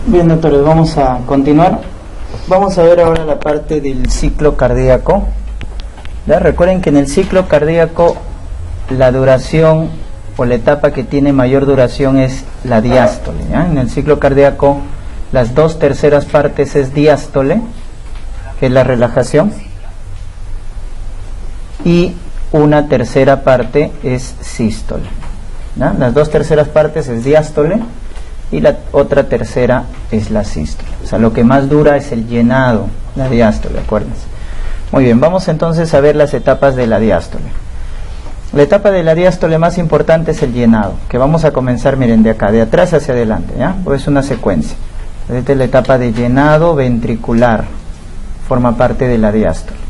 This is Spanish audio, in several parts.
Bien, doctores, vamos a continuar. Vamos a ver ahora la parte del ciclo cardíaco. ¿Ya? Recuerden que en el ciclo cardíaco la duración o la etapa que tiene mayor duración es la diástole. ¿Ya? En el ciclo cardíaco las 2/3 partes es diástole, que es la relajación, y 1/3 parte es sístole. ¿Ya? Las 2/3 partes es diástole y la otra tercera es la sístole. O sea, lo que más dura es el llenado, la diástole, acuérdense. Muy bien, vamos entonces a ver las etapas de la diástole. La etapa de la diástole más importante es el llenado, que vamos a comenzar, miren, de acá, de atrás hacia adelante, ¿ya? Pues es una secuencia. Esta es la etapa de llenado ventricular, forma parte de la diástole.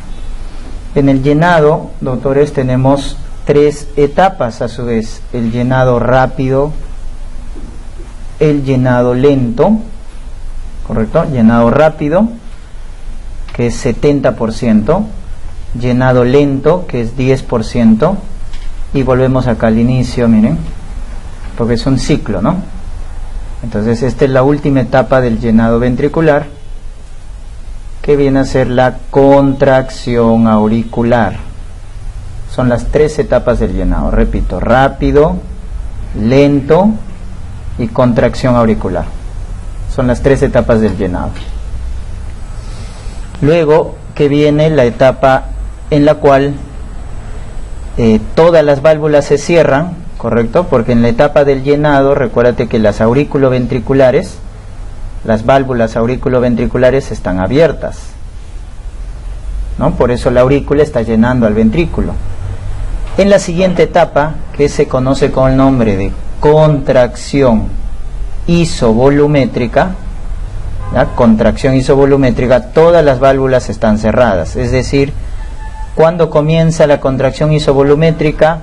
En el llenado, doctores, tenemos 3 etapas a su vez: el llenado rápido, el llenado lento, ¿correcto? Llenado rápido, que es 70%, llenado lento, que es 10%, y volvemos acá al inicio, miren, porque es un ciclo, ¿no? Entonces esta es la última etapa del llenado ventricular, que viene a ser la contracción auricular. Son las 3 etapas del llenado, repito: rápido, lento y contracción auricular. Son las 3 etapas del llenado. Luego que viene la etapa en la cual todas las válvulas se cierran, ¿correcto? Porque en la etapa del llenado, recuérdate que las auriculoventriculares, las válvulas auriculoventriculares están abiertas, ¿no? Por eso la aurícula está llenando al ventrículo. En la siguiente etapa, que se conoce con el nombre de contracción isovolumétrica, ¿ya? Contracción isovolumétrica, todas las válvulas están cerradas. Es decir, ¿cuándo comienza la contracción isovolumétrica?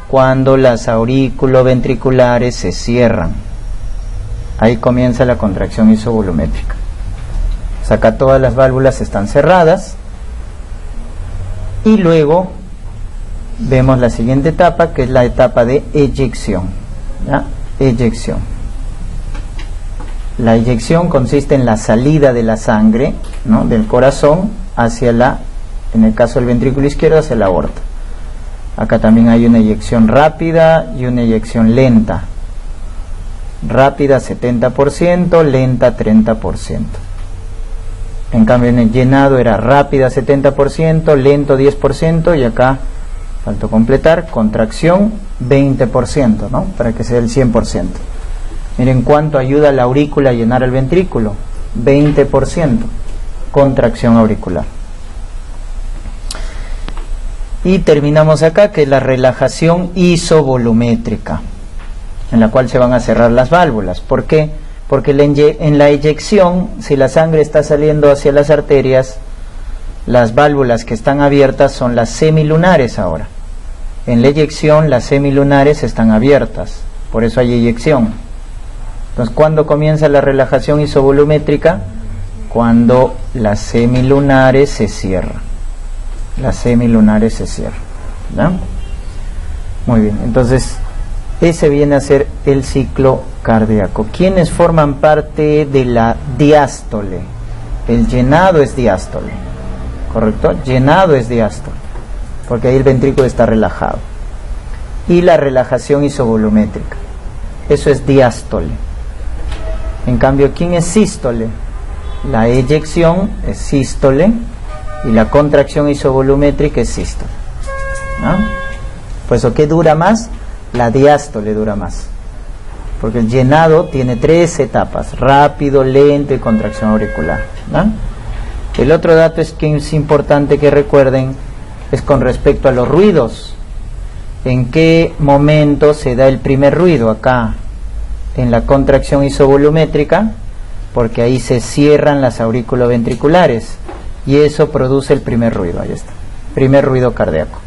Cuando las auriculoventriculares se cierran. Ahí comienza la contracción isovolumétrica. O sea, acá todas las válvulas están cerradas. Y luego vemos la siguiente etapa, que es la etapa de eyección. ¿Ya? Eyección. La eyección consiste en la salida de la sangre, ¿no?, del corazón hacia la, en el caso del ventrículo izquierdo, hacia la aorta. Acá también hay una eyección rápida y una eyección lenta. Rápida 70%, lenta 30%. En cambio en el llenado era rápida 70%, lento 10%, y acá faltó completar, contracción 20%, ¿no?, para que sea el 100%. Miren cuánto ayuda la aurícula a llenar el ventrículo: 20%, contracción auricular. Y terminamos acá, que es la relajación isovolumétrica, en la cual se van a cerrar las válvulas. ¿Por qué? Porque en la eyección, si la sangre está saliendo hacia las arterias, las válvulas que están abiertas son las semilunares ahora. En la eyección las semilunares están abiertas, por eso hay eyección. Entonces, ¿cuándo comienza la relajación isovolumétrica? Cuando las semilunares se cierran. Las semilunares se cierran, ¿no? Muy bien, entonces ese viene a ser el ciclo cardíaco. ¿Quiénes forman parte de la diástole? El llenado es diástole, ¿correcto? Llenado es diástole, porque ahí el ventrículo está relajado. Y la relajación isovolumétrica, eso es diástole. En cambio, ¿quién es sístole? La eyección es sístole y la contracción isovolumétrica es sístole, ¿no? Pues, ¿qué dura más? La diástole dura más, porque el llenado tiene 3 etapas: rápido, lento y contracción auricular, ¿no? El otro dato que es importante que recuerden es con respecto a los ruidos. ¿En qué momento se da el primer ruido? Acá, en la contracción isovolumétrica, porque ahí se cierran las auriculoventriculares y eso produce el primer ruido. Ahí está, primer ruido cardíaco.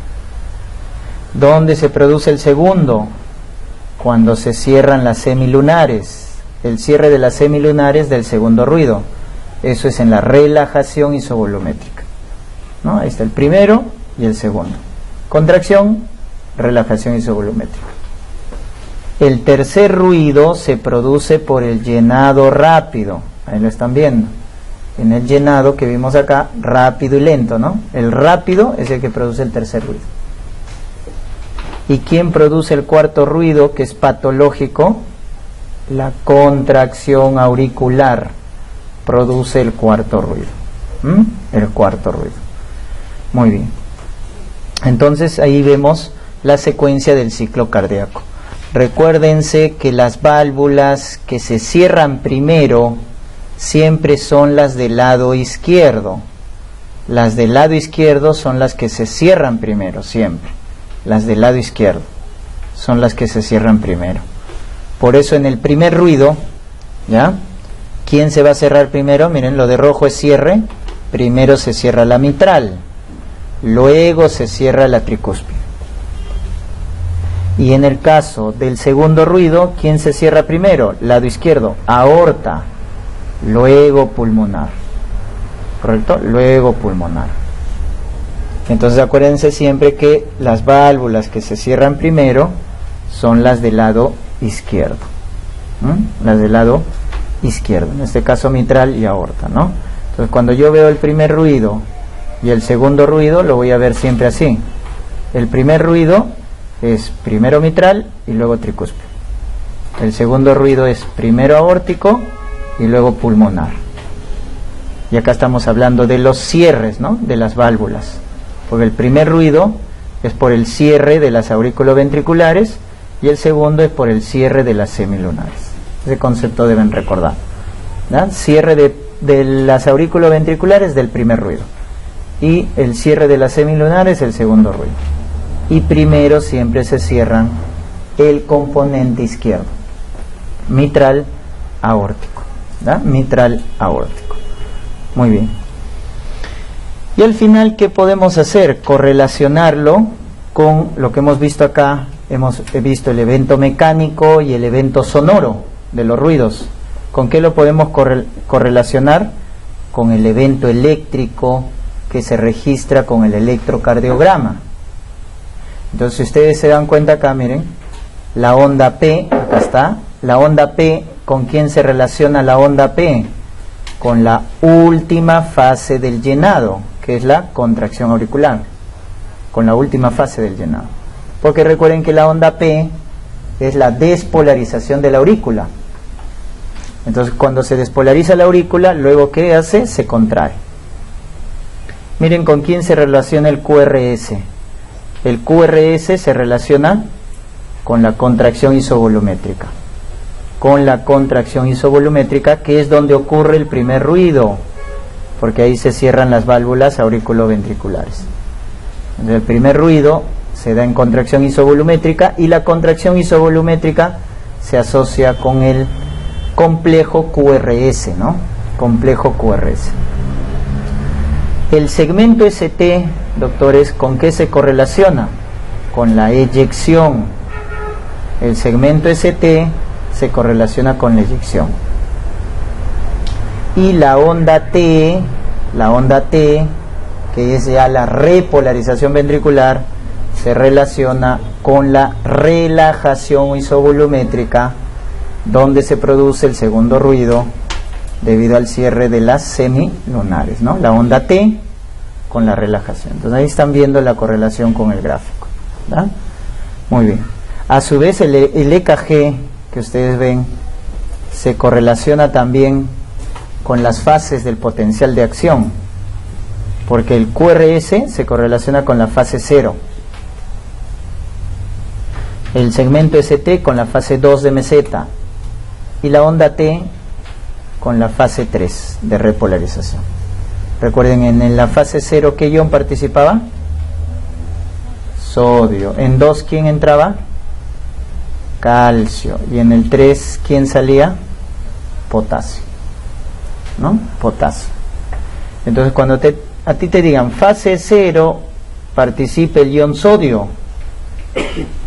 ¿Dónde se produce el segundo? Cuando se cierran las semilunares. El cierre de las semilunares del segundo ruido. Eso es en la relajación isovolumétrica, ¿no? Ahí está el primero y el segundo. Contracción, relajación isovolumétrica. El tercer ruido se produce por el llenado rápido. ahí lo están viendo. En el llenado que vimos acá, rápido y lento, ¿no? El rápido es el que produce el tercer ruido. ¿Y quién produce el cuarto ruido, que es patológico? La contracción auricular produce el cuarto ruido. El cuarto ruido. Muy bien. Entonces ahí vemos la secuencia del ciclo cardíaco. Recuérdense que las válvulas que se cierran primero siempre son las del lado izquierdo. Las del lado izquierdo son las que se cierran primero, siempre. Las del lado izquierdo son las que se cierran primero. Por eso en el primer ruido, ¿ya? ¿Quién se va a cerrar primero? Miren, lo de rojo es cierre. Primero se cierra la mitral, luego se cierra la tricúspide. Y en el caso del segundo ruido, ¿quién se cierra primero? Lado izquierdo, aorta, luego pulmonar. ¿Correcto? Luego pulmonar. Entonces acuérdense siempre que las válvulas que se cierran primero son las del lado izquierdo. Las del lado izquierdo, en este caso mitral y aorta, ¿no? Entonces cuando yo veo el primer ruido y el segundo ruido, lo voy a ver siempre así. El primer ruido es primero mitral y luego tricúspide. El segundo ruido es primero aórtico y luego pulmonar. Y acá estamos hablando de los cierres, ¿no? De las válvulas. Porque el primer ruido es por el cierre de las auriculoventriculares y el segundo es por el cierre de las semilunares. Ese concepto deben recordar, ¿ya? Cierre de las auriculoventriculares del primer ruido y el cierre de las semilunares el segundo ruido. Y primero siempre se cierran el componente izquierdo, mitral aórtico, ¿ya? Mitral aórtico. Muy bien. Y al final, ¿qué podemos hacer? Correlacionarlo con lo que hemos visto acá. Hemos visto el evento mecánico y el evento sonoro de los ruidos. ¿Con qué lo podemos correlacionar? Con el evento eléctrico que se registra con el electrocardiograma. Entonces, si ustedes se dan cuenta acá, miren, la onda P, acá está, la onda P, ¿con quién se relaciona la onda P? Con la última fase del llenado, que es la contracción auricular, con la última fase del llenado. Porque recuerden que la onda P es la despolarización de la aurícula. Entonces cuando se despolariza la aurícula, luego ¿qué hace? Se contrae. Miren con quién se relaciona el QRS. El QRS se relaciona con la contracción isovolumétrica. Con la contracción isovolumétrica, que es donde ocurre el primer ruido, porque ahí se cierran las válvulas auriculoventriculares. Entonces, el primer ruido se da en contracción isovolumétrica y la contracción isovolumétrica se asocia con el complejo QRS, ¿no? Complejo QRS. El segmento ST, doctores, ¿con qué se correlaciona? Con la eyección. El segmento ST se correlaciona con la eyección. Y la onda T, que es ya la repolarización ventricular, se relaciona con la relajación isovolumétrica, donde se produce el segundo ruido debido al cierre de las semilunares, ¿no? La onda T con la relajación. Entonces ahí están viendo la correlación con el gráfico, ¿verdad? Muy bien. A su vez el EKG que ustedes ven se correlaciona también con las fases del potencial de acción, porque el QRS se correlaciona con la fase 0, el segmento ST con la fase 2 de meseta y la onda T con la fase 3 de repolarización. Recuerden, en la fase 0, ¿qué ion participaba? Sodio. En 2, ¿quién entraba? Calcio. Y en el 3, ¿quién salía? Potasio, ¿no? Potasio. Entonces cuando a ti te digan fase 0 participe el ion sodio,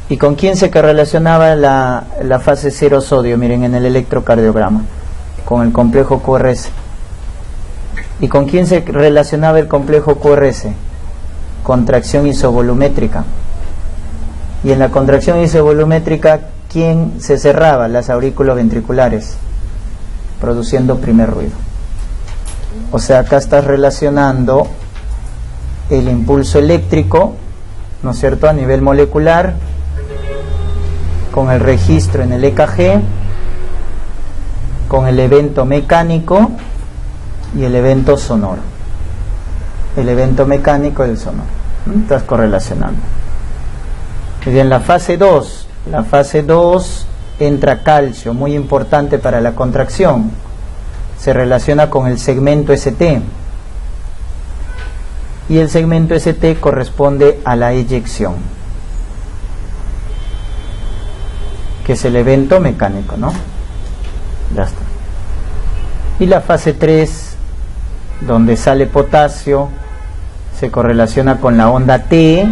¿y con quién se relacionaba la fase 0 sodio? Miren, en el electrocardiograma, con el complejo QRS. ¿Y con quién se relacionaba el complejo QRS? Contracción isovolumétrica. Y en la contracción isovolumétrica, ¿quién se cerraba? Las auriculoventriculares. produciendo primer ruido. O sea, acá estás relacionando el impulso eléctrico, ¿no es cierto?, a nivel molecular, con el registro en el EKG, con el evento mecánico y el evento sonoro. El evento mecánico y el sonoro. Estás correlacionando. Y bien, la fase 2. La fase 2 entra calcio, muy importante para la contracción. Se relaciona con el segmento ST. Y el segmento ST corresponde a la eyección, que es el evento mecánico, ¿no? Ya está. Y la fase 3, donde sale potasio, se correlaciona con la onda T,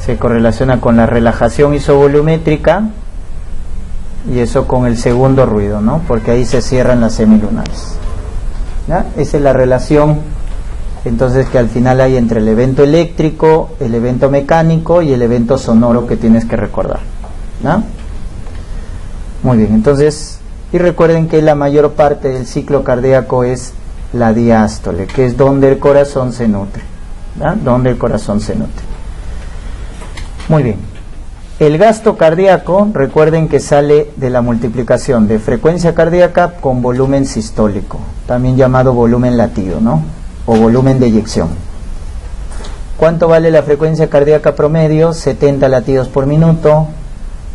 se correlaciona con la relajación isovolumétrica, y eso con el segundo ruido, ¿no? Porque ahí se cierran las semilunares. ¿Ya? Esa es la relación, entonces, que al final hay entre el evento eléctrico, el evento mecánico y el evento sonoro que tienes que recordar. ¿Ya? Muy bien, entonces, y recuerden que la mayor parte del ciclo cardíaco es la diástole, que es donde el corazón se nutre. ¿Ya? Donde el corazón se nutre. Muy bien. El gasto cardíaco, recuerden que sale de la multiplicación de frecuencia cardíaca con volumen sistólico, también llamado volumen latido, ¿no? O volumen de eyección. ¿Cuánto vale la frecuencia cardíaca promedio? 70 latidos por minuto.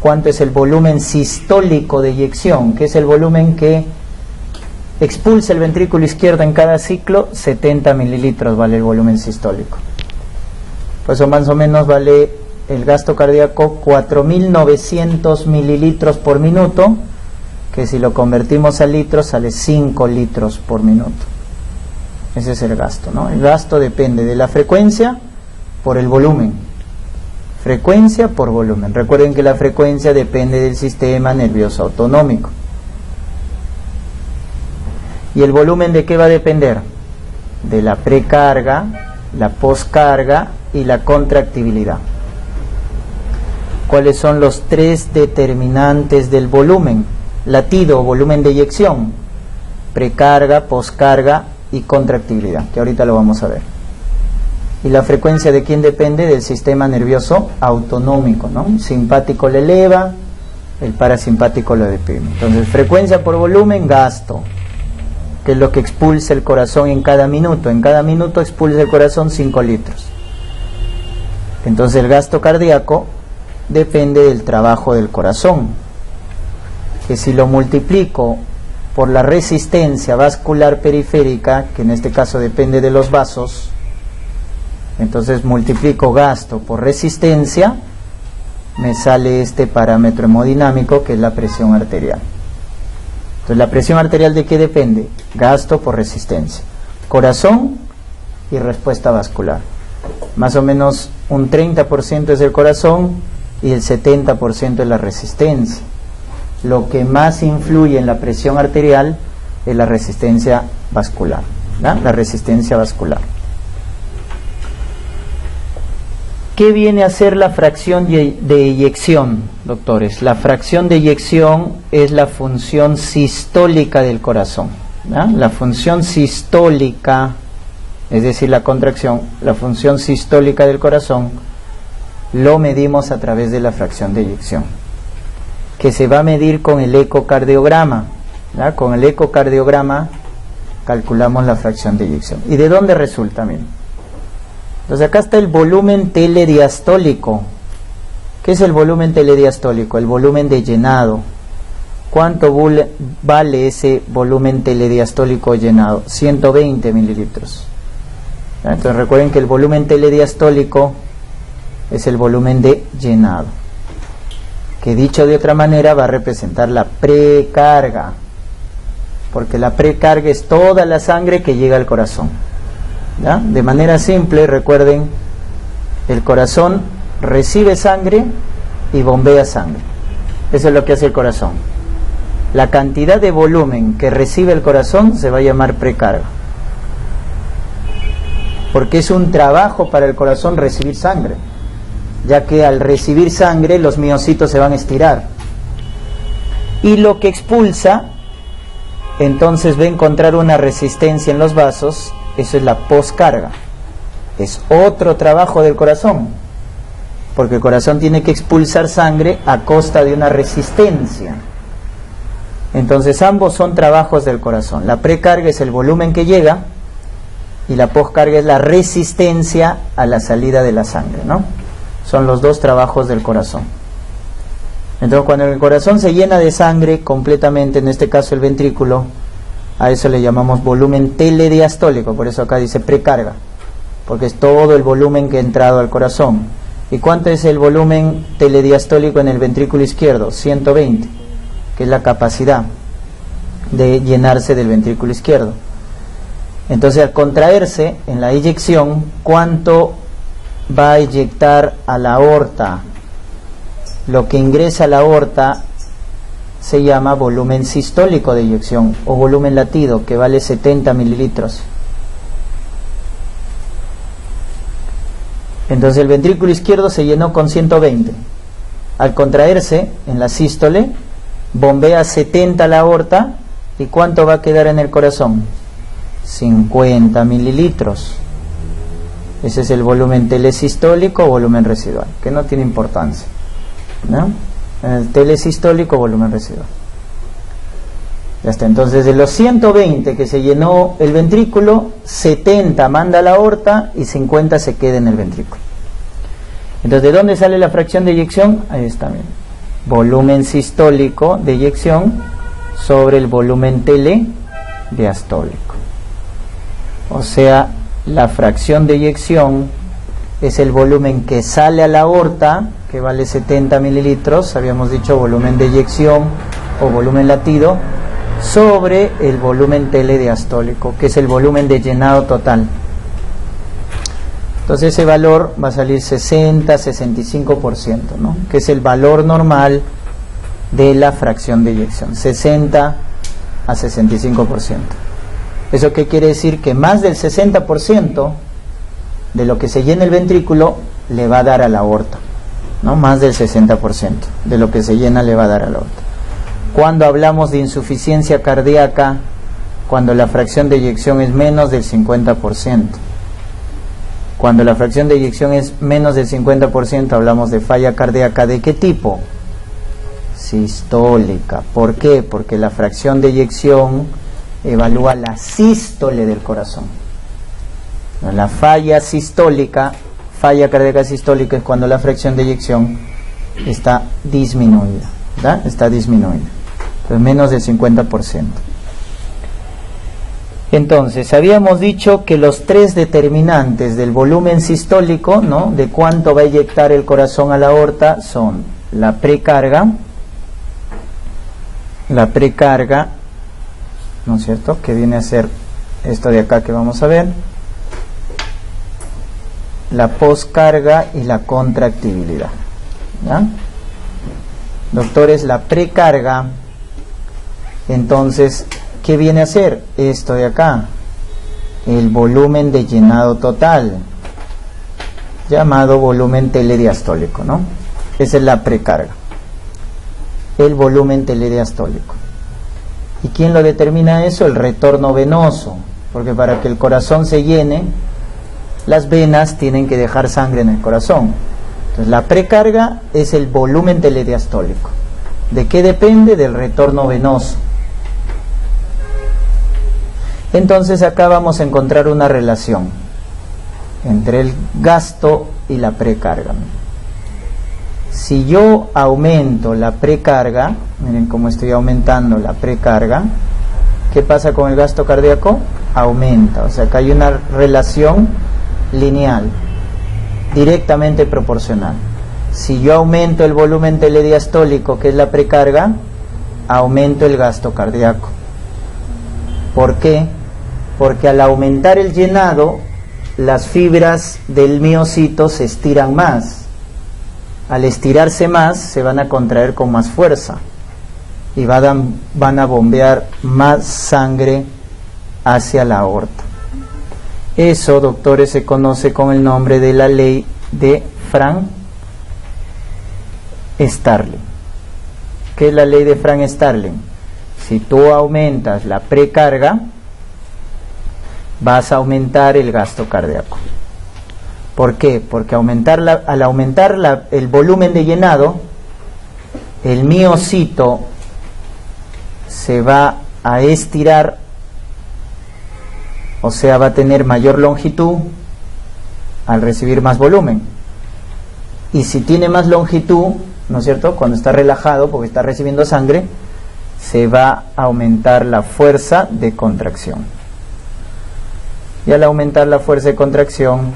¿Cuánto es el volumen sistólico de eyección? Que es el volumen que expulsa el ventrículo izquierdo en cada ciclo. 70 mililitros vale el volumen sistólico. Pues eso más o menos vale el gasto cardíaco 4.900 mililitros por minuto, que si lo convertimos a litros sale 5 litros por minuto. Ese es el gasto, ¿no? El gasto depende de la frecuencia por el volumen. Frecuencia por volumen. Recuerden que la frecuencia depende del sistema nervioso autonómico. ¿Y el volumen de qué va a depender? De la precarga, la poscarga y la contractibilidad. ¿Cuáles son los tres determinantes del volumen? Latido, volumen de eyección, precarga, poscarga y contractibilidad, que ahorita lo vamos a ver. ¿Y la frecuencia de quién depende? Del sistema nervioso autonómico, ¿no? Simpático le eleva, el parasimpático lo deprime. Entonces, frecuencia por volumen, gasto, que es lo que expulsa el corazón en cada minuto. En cada minuto expulsa el corazón 5 litros. Entonces, el gasto cardíaco depende del trabajo del corazón, que si lo multiplico por la resistencia vascular periférica, que en este caso depende de los vasos, entonces multiplico gasto por resistencia, me sale este parámetro hemodinámico, que es la presión arterial. Entonces, ¿la presión arterial de qué depende? Gasto por resistencia, corazón y respuesta vascular. Más o menos un 30% es el corazón y el 70% es la resistencia. Lo que más influye en la presión arterial es la resistencia vascular, ¿no? La resistencia vascular. ¿Qué viene a ser la fracción de eyección, doctores? La fracción de eyección es la función sistólica del corazón, ¿no? La función sistólica, es decir, la contracción, la función sistólica del corazón, lo medimos a través de la fracción de eyección, que se va a medir con el ecocardiograma, ¿verdad? Con el ecocardiograma calculamos la fracción de eyección. ¿Y de dónde resulta? Miren. Entonces acá está el volumen telediastólico. ¿Qué es el volumen telediastólico? El volumen de llenado. ¿Cuánto vale ese volumen telediastólico llenado? 120 mililitros. ¿Verdad? Entonces recuerden que el volumen telediastólico es el volumen de llenado, que dicho de otra manera va a representar la precarga, porque la precarga es toda la sangre que llega al corazón. ¿Ya? De manera simple, recuerden, el corazón recibe sangre y bombea sangre. Eso es lo que hace el corazón. La cantidad de volumen que recibe el corazón se va a llamar precarga, porque es un trabajo para el corazón recibir sangre, ya que al recibir sangre los miocitos se van a estirar y lo que expulsa entonces va a encontrar una resistencia en los vasos. Eso es la poscarga. Es otro trabajo del corazón, porque el corazón tiene que expulsar sangre a costa de una resistencia. Entonces ambos son trabajos del corazón. La precarga es el volumen que llega y la poscarga es la resistencia a la salida de la sangre, ¿no? Son los dos trabajos del corazón. Entonces cuando el corazón se llena de sangre completamente, en este caso el ventrículo, a eso le llamamos volumen telediastólico. Por eso acá dice precarga, porque es todo el volumen que ha entrado al corazón. ¿Y cuánto es el volumen telediastólico en el ventrículo izquierdo? 120, que es la capacidad de llenarse del ventrículo izquierdo. Entonces al contraerse en la eyección, ¿cuánto va a eyectar a la aorta? Lo que ingresa a la aorta se llama volumen sistólico de eyección o volumen latido, que vale 70 mililitros. Entonces el ventrículo izquierdo se llenó con 120. Al contraerse en la sístole, bombea 70 a la aorta. ¿Y cuánto va a quedar en el corazón? 50 mililitros. Ese es el volumen telesistólico o volumen residual, que no tiene importancia, ¿no? En el telesistólico, volumen residual. Ya está. Entonces de los 120 que se llenó el ventrículo, 70 manda a la aorta y 50 se queda en el ventrículo. Entonces, ¿de dónde sale la fracción de eyección? Ahí está, miren. Volumen sistólico de eyección sobre el volumen telediastólico. O sea, la fracción de eyección es el volumen que sale a la aorta, que vale 70 mililitros, habíamos dicho volumen de eyección o volumen latido, sobre el volumen telediastólico, que es el volumen de llenado total. Entonces ese valor va a salir 60-65%, ¿no? Que es el valor normal de la fracción de eyección, 60 a 65%. ¿Eso qué quiere decir? Que más del 60% de lo que se llena el ventrículo le va a dar a la aorta, ¿no? Más del 60% de lo que se llena le va a dar a la aorta. Cuando hablamos de insuficiencia cardíaca, cuando la fracción de eyección es menos del 50%. Cuando la fracción de eyección es menos del 50%, hablamos de falla cardíaca. ¿De qué tipo? Sistólica. ¿Por qué? Porque la fracción de eyección evalúa la sístole del corazón. La falla sistólica, falla cardíaca sistólica, es cuando la fracción de eyección está disminuida, ¿verdad? Está disminuida. Entonces, menos del 50%. Entonces, habíamos dicho que los tres determinantes del volumen sistólico, ¿no? De cuánto va a eyectar el corazón a la aorta, son la precarga, ¿no es cierto?, que viene a ser esto de acá que vamos a ver, la poscarga y la contractibilidad, ¿ya? Doctores, la precarga, entonces, ¿qué viene a ser? Esto de acá, el volumen de llenado total, llamado volumen telediastólico, ¿no? Esa es la precarga, el volumen telediastólico. ¿Y quién lo determina eso? El retorno venoso, porque para que el corazón se llene, las venas tienen que dejar sangre en el corazón. Entonces la precarga es el volumen telediastólico. ¿De qué depende? Del retorno venoso. Entonces acá vamos a encontrar una relación entre el gasto y la precarga. Si yo aumento la precarga, miren cómo estoy aumentando la precarga, ¿qué pasa con el gasto cardíaco? Aumenta. O sea, acá hay una relación lineal, directamente proporcional. Si yo aumento el volumen telediastólico, que es la precarga, aumento el gasto cardíaco. ¿Por qué? Porque al aumentar el llenado, las fibras del miocito se estiran más. Al estirarse más, se van a contraer con más fuerza y van a bombear más sangre hacia la aorta. Eso, doctores, se conoce con el nombre de la ley de Frank-Starling. ¿Qué es la ley de Frank-Starling? si tú aumentas la precarga, vas a aumentar el gasto cardíaco. ¿Por qué? Porque al aumentar el volumen de llenado, el miocito se va a estirar, o sea, va a tener mayor longitud al recibir más volumen. Y si tiene más longitud, ¿no es cierto?, cuando está relajado, porque está recibiendo sangre, se va a aumentar la fuerza de contracción. Y al aumentar la fuerza de contracción,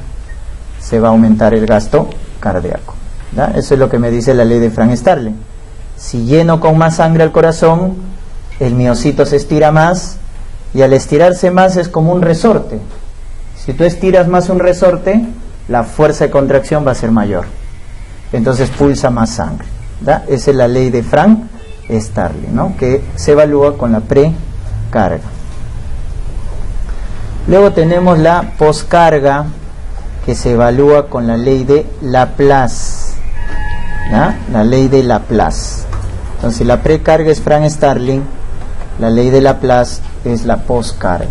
se va a aumentar el gasto cardíaco, ¿ya? Eso es lo que me dice la ley de Frank-Starling. Si lleno con más sangre al corazón, el miocito se estira más, y al estirarse más es como un resorte. Si tú estiras más un resorte, la fuerza de contracción va a ser mayor. Entonces pulsa más sangre, ¿ya? Esa es la ley de Frank-Starling, ¿no?, que se evalúa con la precarga. Luego tenemos la poscarga, que se evalúa con la ley de Laplace, ¿ya? La ley de Laplace. Entonces, si la precarga es Frank-Starling, la ley de Laplace es la poscarga.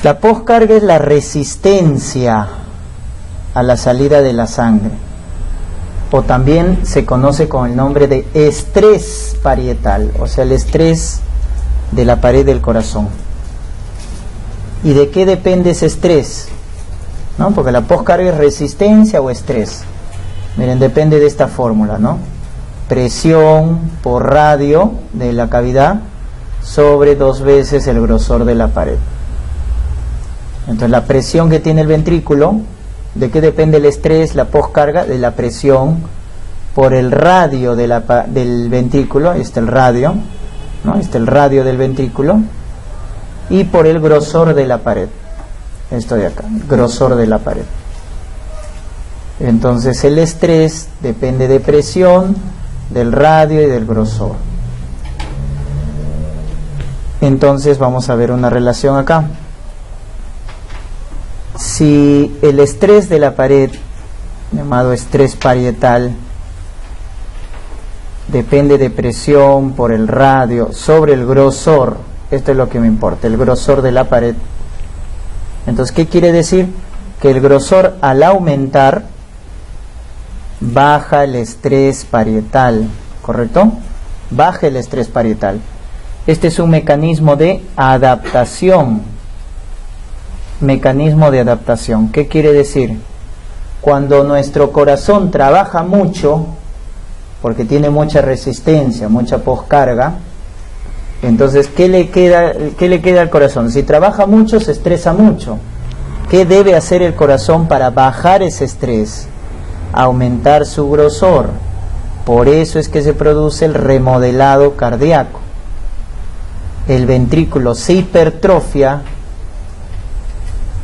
La poscarga es la resistencia a la salida de la sangre, o también se conoce con el nombre de estrés parietal, o sea, el estrés de la pared del corazón. ¿Y de qué depende ese estrés? ¿No? Porque la poscarga es resistencia o estrés. Miren, depende de esta fórmula, ¿no? Presión por radio de la cavidad sobre 2 veces el grosor de la pared. Entonces, la presión que tiene el ventrículo, ¿de qué depende el estrés, la poscarga? De la presión por el radio del ventrículo. Ahí está el radio, ¿no? Ahí está el radio del ventrículo. Y por el grosor de la pared. Esto de acá, grosor de la pared. Entonces el estrés depende de presión, del radio y del grosor. Entonces vamos a ver una relación acá. Si el estrés de la pared, llamado estrés parietal, depende de presión por el radio sobre el grosor, esto es lo que me importa, el grosor de la pared. Entonces, ¿qué quiere decir? Que el grosor, al aumentar, baja el estrés parietal, ¿correcto? Baja el estrés parietal. Este es un mecanismo de adaptación. Mecanismo de adaptación. ¿Qué quiere decir? Cuando nuestro corazón trabaja mucho, porque tiene mucha resistencia, mucha poscarga, entonces, ¿qué le queda al corazón? Si trabaja mucho, se estresa mucho. ¿Qué debe hacer el corazón para bajar ese estrés? Aumentar su grosor. Por eso es que se produce el remodelado cardíaco. El ventrículo se hipertrofia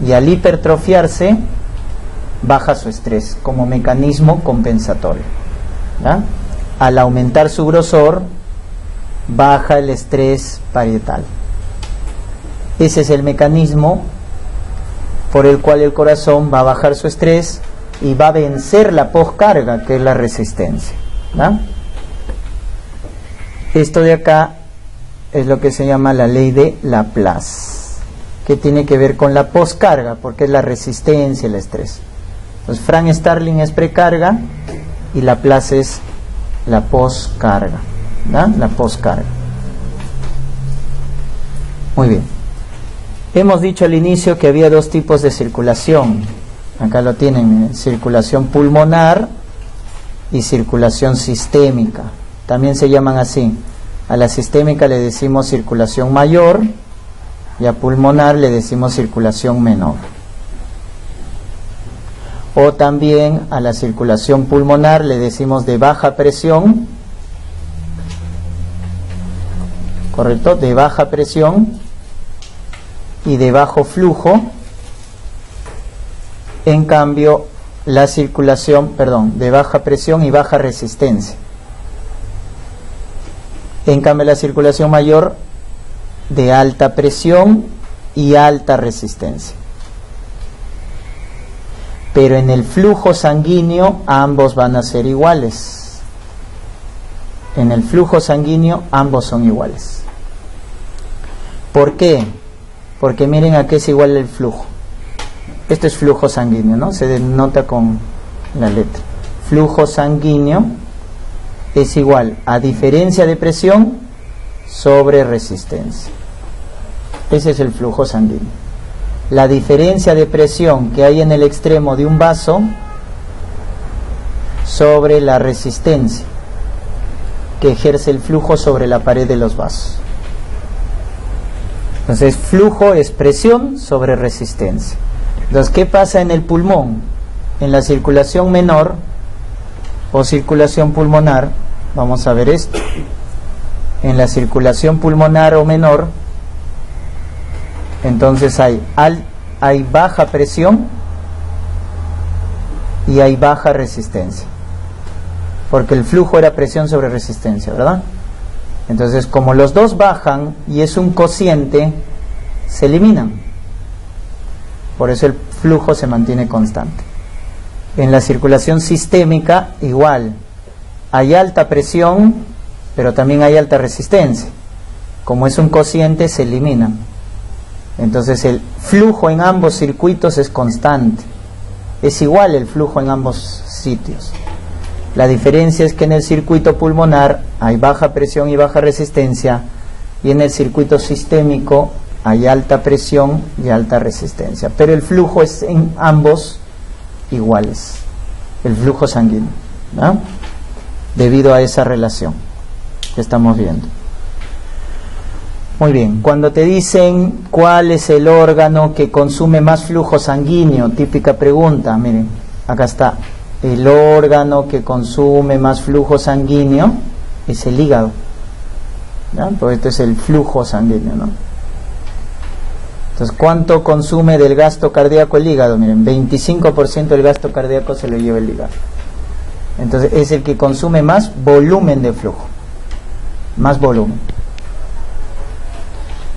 y al hipertrofiarse baja su estrés como mecanismo compensatorio, ¿ya? Al aumentar su grosor baja el estrés parietal. Ese es el mecanismo por el cual el corazón va a bajar su estrés y va a vencer la poscarga, que es la resistencia, ¿no? Esto de acá es lo que se llama la ley de Laplace, que tiene que ver con la poscarga, porque es la resistencia, el estrés. Entonces, Frank-Starling es precarga y Laplace es la poscarga, ¿no? La poscarga. Muy bien. Hemos dicho al inicio que había 2 tipos de circulación. Acá lo tienen, circulación pulmonar y circulación sistémica. También se llaman así. A la sistémica le decimos circulación mayor y a pulmonar le decimos circulación menor. O también a la circulación pulmonar le decimos de baja presión, ¿correcto? De baja presión y de bajo flujo. En cambio, la circulación, de baja presión y baja resistencia. En cambio, la circulación mayor de alta presión y alta resistencia. Pero en el flujo sanguíneo ambos van a ser iguales. en el flujo sanguíneo ambos son iguales. ¿Por qué? Porque miren a qué es igual el flujo. Esto es flujo sanguíneo, ¿no? Se denota con la letra. Flujo sanguíneo es igual a diferencia de presión sobre resistencia. Ese es el flujo sanguíneo. La diferencia de presión que hay en el extremo de un vaso sobre la resistencia que ejerce el flujo sobre la pared de los vasos. Entonces, flujo es presión sobre resistencia. Entonces, ¿qué pasa en el pulmón? En la circulación menor o circulación pulmonar, vamos a ver esto. En la circulación pulmonar o menor, entonces hay baja presión y hay baja resistencia, porque el flujo era presión sobre resistencia, ¿verdad? Entonces, como los dos bajan y es un cociente, se eliminan. Por eso el flujo se mantiene constante. En la circulación sistémica, igual. Hay alta presión, pero también hay alta resistencia. Como es un cociente, se eliminan. Entonces, el flujo en ambos circuitos es constante. Es igual el flujo en ambos sitios. La diferencia es que en el circuito pulmonar hay baja presión y baja resistencia, y en el circuito sistémico hay alta presión y alta resistencia. Pero el flujo es en ambos iguales, el flujo sanguíneo, ¿no? Debido a esa relación que estamos viendo. Muy bien, cuando te dicen cuál es el órgano que consume más flujo sanguíneo, típica pregunta, miren, acá está. El órgano que consume más flujo sanguíneo es el hígado, ¿ya? Pues esto es el flujo sanguíneo, ¿no? Entonces, ¿cuánto consume del gasto cardíaco el hígado? Miren, 25% del gasto cardíaco se lo lleva el hígado. Entonces, es el que consume más volumen de flujo, más volumen.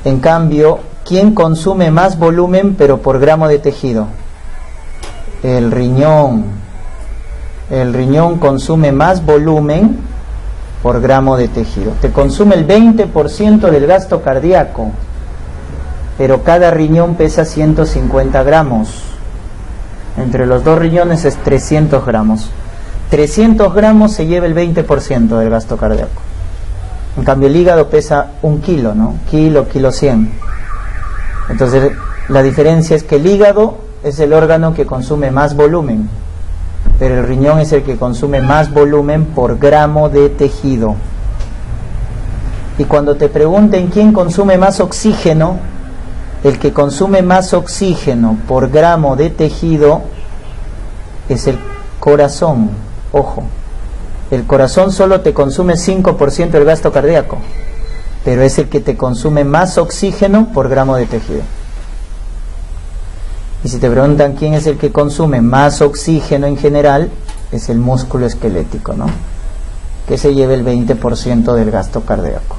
En cambio, ¿quién consume más volumen pero por gramo de tejido? El riñón. El riñón consume más volumen por gramo de tejido. Te consume el 20% del gasto cardíaco, pero cada riñón pesa 150 gramos. Entre los dos riñones es 300 gramos. 300 gramos se lleva el 20% del gasto cardíaco. En cambio, el hígado pesa 1 kilo, ¿no? Kilo 100. Entonces, la diferencia es que el hígado es el órgano que consume más volumen, pero el riñón es el que consume más volumen por gramo de tejido. Y cuando te pregunten quién consume más oxígeno, el que consume más oxígeno por gramo de tejido es el corazón. Ojo, el corazón solo te consume 5% del gasto cardíaco, pero es el que te consume más oxígeno por gramo de tejido. Y si te preguntan quién es el que consume más oxígeno en general, es el músculo esquelético, ¿no? Que se lleva el 20% del gasto cardíaco.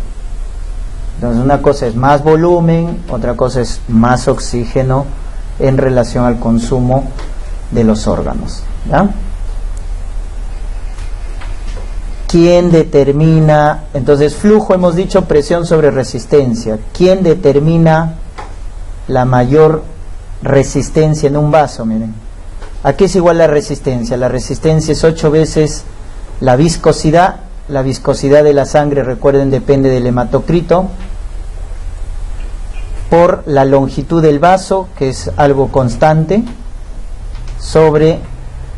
Entonces, una cosa es más volumen, otra cosa es más oxígeno en relación al consumo de los órganos, ¿ya? ¿Quién determina? Entonces, flujo, hemos dicho, presión sobre resistencia. ¿Quién determina la mayor resistencia en un vaso? Miren, ¿a qué es igual la resistencia? La resistencia es 8 veces la viscosidad. La viscosidad de la sangre, recuerden, depende del hematocrito, por la longitud del vaso, que es algo constante, sobre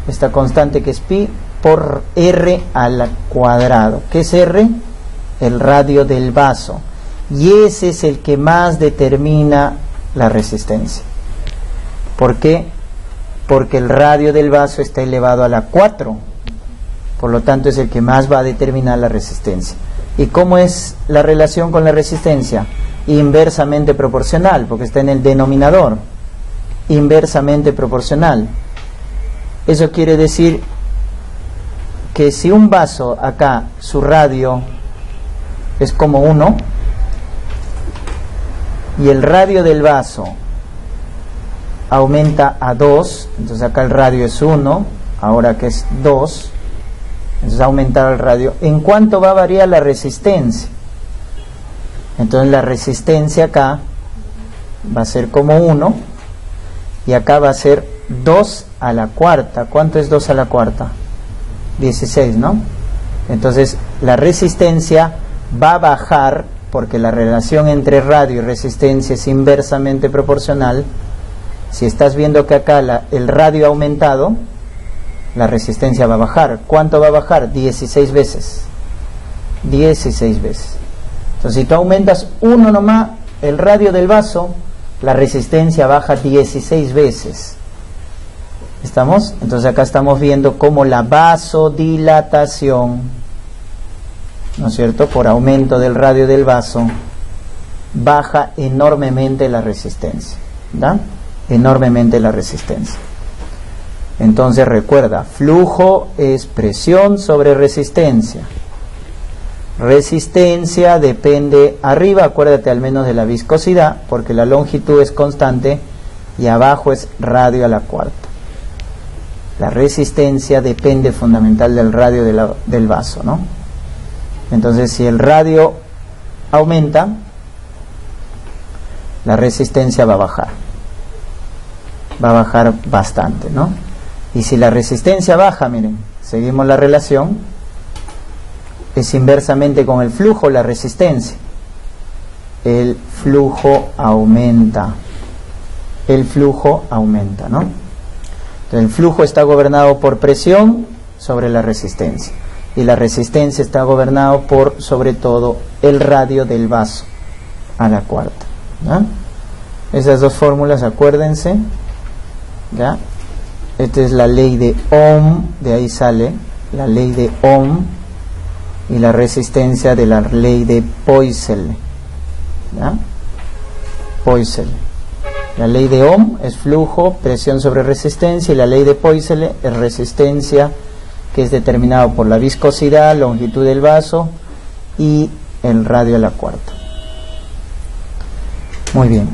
esta constante que es pi, por R al cuadrado. ¿Qué es R? El radio del vaso. Y ese es el que más determina la resistencia. ¿Por qué? Porque el radio del vaso está elevado a la 4. Por lo tanto, es el que más va a determinar la resistencia. ¿Y cómo es la relación con la resistencia? Inversamente proporcional, porque está en el denominador. Inversamente proporcional. Eso quiere decir que si un vaso acá, su radio es como 1, y el radio del vaso aumenta a 2, entonces acá el radio es 1, ahora que es 2, Entonces ha aumentado el radio. ¿En cuánto va a variar la resistencia? Entonces la resistencia acá va a ser como 1 y acá va a ser 2 a la cuarta. ¿Cuánto es 2 a la cuarta? 16, ¿no? Entonces la resistencia va a bajar porque la relación entre radio y resistencia es inversamente proporcional. Si estás viendo que acá el radio ha aumentado, la resistencia va a bajar. ¿Cuánto va a bajar? 16 veces. 16 veces. Entonces si tú aumentas 1 nomás el radio del vaso, la resistencia baja 16 veces. ¿Estamos? Entonces acá estamos viendo cómo la vasodilatación, ¿no es cierto?, por aumento del radio del vaso, baja enormemente la resistencia, ¿verdad? Enormemente la resistencia. Entonces recuerda, flujo es presión sobre resistencia. Resistencia depende arriba, acuérdate al menos de la viscosidad, porque la longitud es constante, y abajo es radio a la cuarta. La resistencia depende fundamental del radio del vaso, ¿no? Entonces si el radio aumenta, la resistencia va a bajar. Va a bajar bastante, ¿no? Y si la resistencia baja, miren, seguimos la relación, es inversamente con el flujo la resistencia. El flujo aumenta. El flujo aumenta, ¿no? Entonces el flujo está gobernado por presión sobre la resistencia. Y la resistencia está gobernado por, sobre todo, el radio del vaso a la cuarta, ¿ya? Esas dos fórmulas, acuérdense, ¿ya? Esta es la ley de Ohm, de ahí sale la ley de Ohm, y la resistencia de la ley de Poiseuille, ¿ya? Poiseuille. La ley de Ohm es flujo, presión sobre resistencia, y la ley de Poiseuille es resistencia, que es determinado por la viscosidad, longitud del vaso y el radio a la cuarta. Muy bien.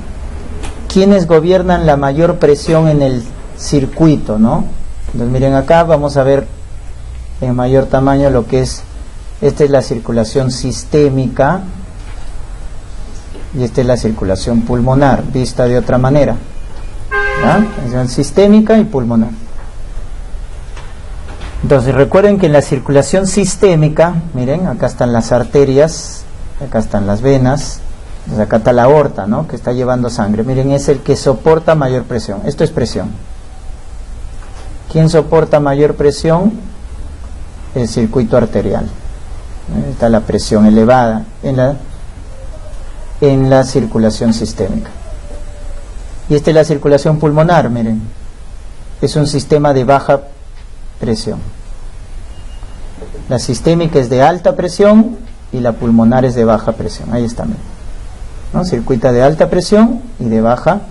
¿Quiénes gobiernan la mayor presión en el circuito, no? Entonces miren acá, vamos a ver en mayor tamaño lo que es. Esta es la circulación sistémica y esta es la circulación pulmonar, vista de otra manera, ¿ya? Es sistémica y pulmonar. Entonces recuerden que en la circulación sistémica, miren, acá están las arterias, acá están las venas, entonces acá está la aorta, ¿no?, que está llevando sangre. Miren, es el que soporta mayor presión. Esto es presión. ¿Quién soporta mayor presión? El circuito arterial. Está la presión elevada en la circulación sistémica. Y esta es la circulación pulmonar, miren. Es un sistema de baja presión. La sistémica es de alta presión y la pulmonar es de baja presión. Ahí está, miren, ¿no? Circuito de alta presión y de baja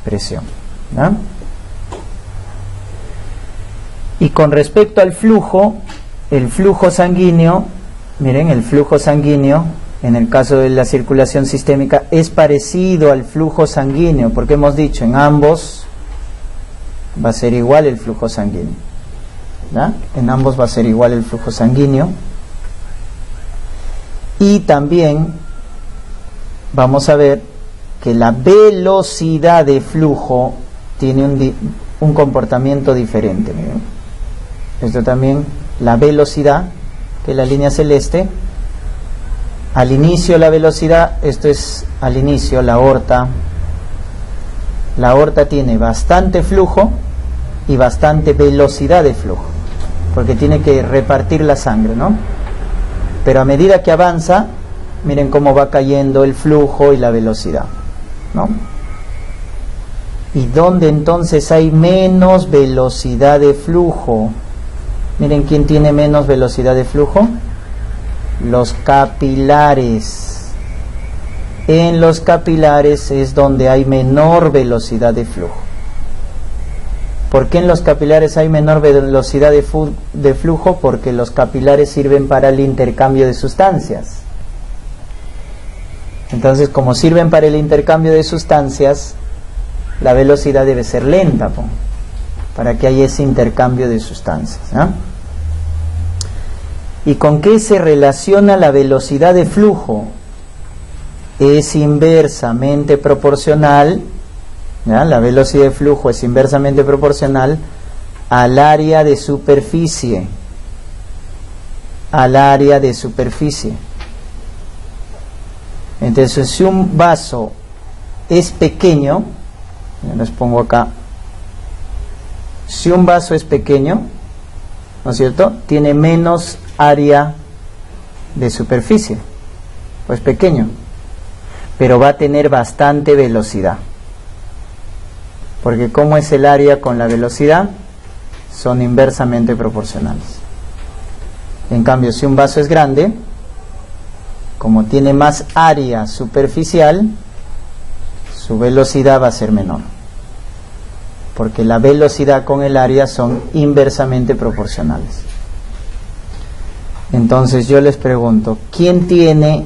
presión, ¿no? Y con respecto al flujo, el flujo sanguíneo, miren, el flujo sanguíneo en el caso de la circulación sistémica es parecido al flujo sanguíneo, porque hemos dicho en ambos va a ser igual el flujo sanguíneo, ¿ya? En ambos va a ser igual el flujo sanguíneo. Y también vamos a ver que la velocidad de flujo tiene un comportamiento diferente, miren. Esto también, la velocidad, que es la línea celeste, al inicio la velocidad, esto es al inicio, la aorta tiene bastante flujo y bastante velocidad de flujo, porque tiene que repartir la sangre, ¿no? Pero a medida que avanza, miren cómo va cayendo el flujo y la velocidad, ¿no? ¿Y dónde entonces hay menos velocidad de flujo? Miren, ¿quién tiene menos velocidad de flujo? Los capilares. En los capilares es donde hay menor velocidad de flujo. ¿Por qué en los capilares hay menor velocidad de flujo? Porque los capilares sirven para el intercambio de sustancias. Entonces, como sirven para el intercambio de sustancias, la velocidad debe ser lenta, para que haya ese intercambio de sustancias, ¿no? ¿Y con qué se relaciona la velocidad de flujo? Es inversamente proporcional, ¿ya? La velocidad de flujo es inversamente proporcional al área de superficie. Al área de superficie. Entonces, si un vaso es pequeño, les pongo acá, si un vaso es pequeño, ¿no es cierto?, tiene menos área de superficie, pues pequeño, pero va a tener bastante velocidad, porque ¿cómo es el área con la velocidad? Son inversamente proporcionales. En cambio, si un vaso es grande, como tiene más área superficial, su velocidad va a ser menor, porque la velocidad con el área son inversamente proporcionales. Entonces yo les pregunto, ¿quién tiene,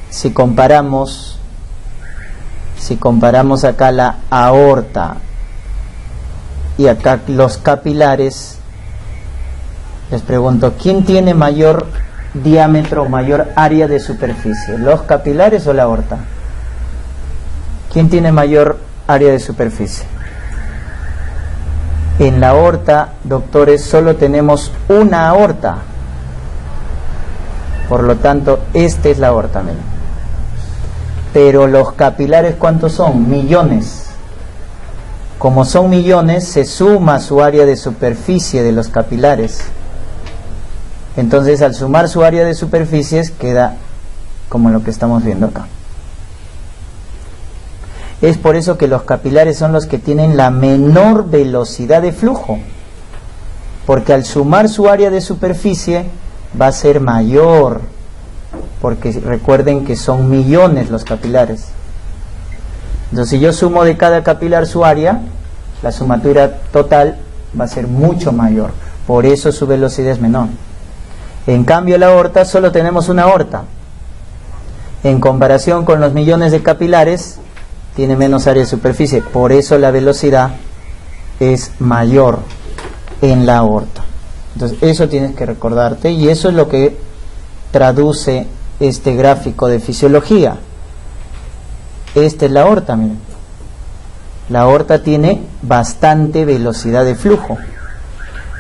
si comparamos acá la aorta y acá los capilares, les pregunto, ¿quién tiene mayor diámetro o mayor área de superficie? ¿Los capilares o la aorta? ¿Quién tiene mayor área de superficie? En la aorta, doctores, solo tenemos una aorta. Por lo tanto, esta es la aorta, miren. Pero los capilares, ¿cuántos son? Millones. Como son millones, se suma su área de superficie de los capilares. Entonces, al sumar su área de superficies, queda como lo que estamos viendo acá. Es por eso que los capilares son los que tienen la menor velocidad de flujo, porque al sumar su área de superficie va a ser mayor, porque recuerden que son millones los capilares. Entonces, si yo sumo de cada capilar su área, la sumatura total va a ser mucho mayor, por eso su velocidad es menor. En cambio, la aorta, solo tenemos una aorta. En comparación con los millones de capilares, tiene menos área de superficie, por eso la velocidad es mayor en la aorta. Entonces, eso tienes que recordarte, y eso es lo que traduce este gráfico de fisiología. Esta es la aorta, miren. La aorta tiene bastante velocidad de flujo,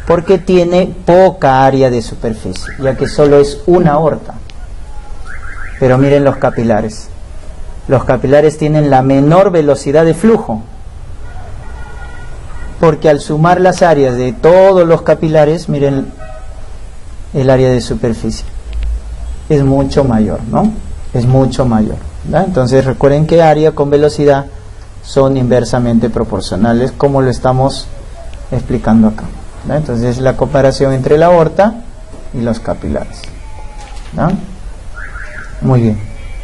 porque tiene poca área de superficie, ya que solo es una aorta. Pero miren los capilares. Los capilares tienen la menor velocidad de flujo, porque al sumar las áreas de todos los capilares, miren el área de superficie, es mucho mayor, ¿no? Es mucho mayor, ¿verdad? Entonces recuerden que área con velocidad son inversamente proporcionales, como lo estamos explicando acá, ¿verdad? Entonces es la comparación entre la aorta y los capilares, ¿verdad? Muy bien.